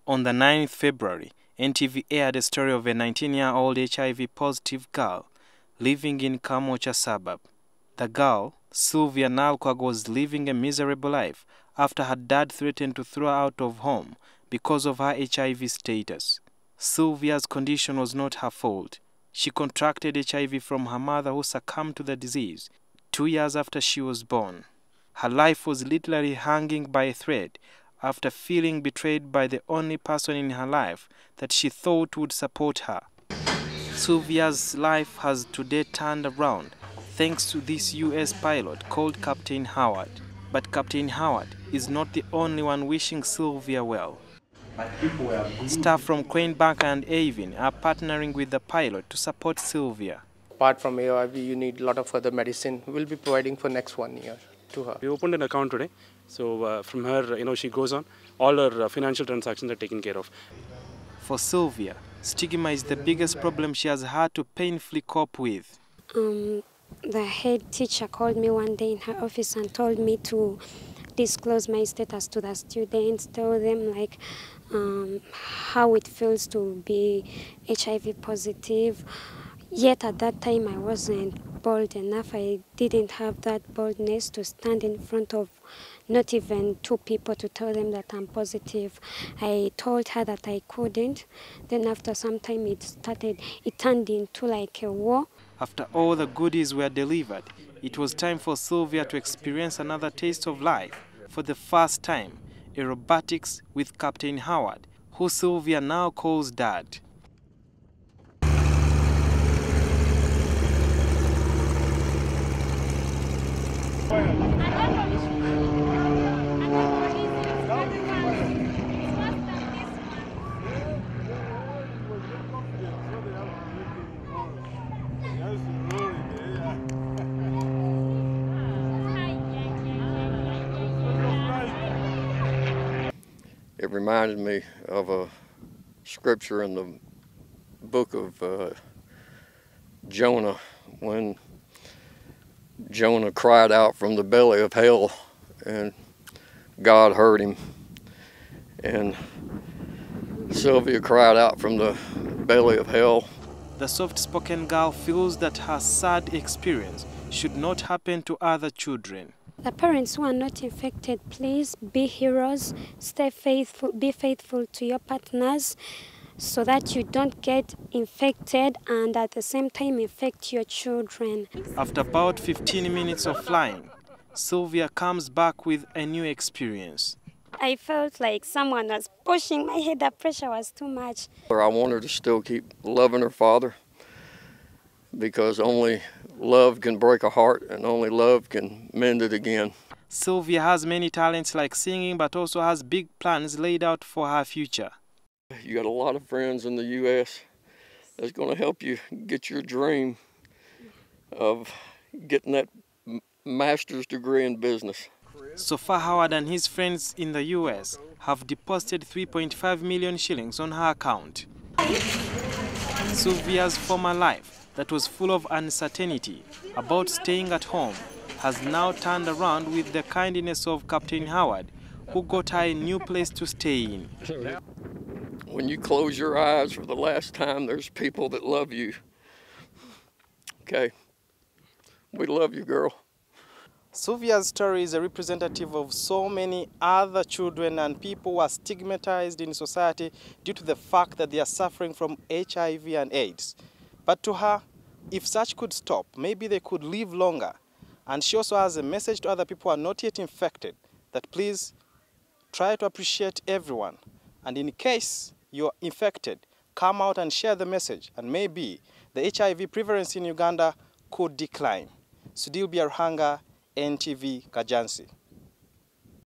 On the 9th February, NTV aired a story of a 19-year-old HIV-positive girl living in Kamocha suburb. The girl, Sylvia Nalukwago, was living a miserable life after her dad threatened to throw her out of home because of her HIV status. Sylvia's condition was not her fault. She contracted HIV from her mother, who succumbed to the disease 2 years after she was born. Her life was literally hanging by a thread after feeling betrayed by the only person in her life that she thought would support her. Sylvia's life has today turned around thanks to this US pilot called Captain Howard. But Captain Howard is not the only one wishing Sylvia well. Staff from Crane Bank and Avon are partnering with the pilot to support Sylvia. Apart from HIV, you need a lot of other medicine. We'll be providing for next 1 year to her. We opened an account today, so from her, she goes on. All her financial transactions are taken care of. For Sylvia, stigma is the biggest problem she has had to painfully cope with. The head teacher called me one day in her office and told me to disclose my status to the students, tell them how it feels to be HIV positive. Yet at that time I wasn't bold enough. I didn't have that boldness to stand in front of not even 2 people to tell them that I'm positive. I told her that I couldn't. Then after some time it turned into like a war. After all the goodies were delivered, it was time for Sylvia to experience another taste of life. For the first time, aerobatics with Captain Howard, who Sylvia now calls Dad. It reminded me of a scripture in the book of Jonah, when Jonah cried out from the belly of hell and God heard him. And Sylvia cried out from the belly of hell. The soft-spoken girl feels that her sad experience should not happen to other children. The parents who are not infected, please be heroes, stay faithful, be faithful to your partners so that you don't get infected and at the same time infect your children. After about 15 minutes of flying, Sylvia comes back with a new experience. I felt like someone was pushing my head, the pressure was too much. I want her to still keep loving her father, because only love can break a heart and only love can mend it again. Sylvia has many talents like singing, but also has big plans laid out for her future. You got a lot of friends in the US that's going to help you get your dream of getting that master's degree in business. So far, Howard and his friends in the US have deposited 3.5 million shillings on her account. Sylvia's former life, that was full of uncertainty about staying at home, has now turned around with the kindness of Captain Howard, who got her a new place to stay in. When you close your eyes for the last time, there's people that love you. Okay, we love you, girl. Sylvia's story is a representative of so many other children and people who are stigmatized in society due to the fact that they are suffering from HIV and AIDS. But to her, if such could stop, maybe they could live longer. And she also has a message to other people who are not yet infected, that please try to appreciate everyone. And in case you're infected, come out and share the message. And maybe the HIV prevalence in Uganda could decline. Sudil Biarhanga, NTV Kajansi.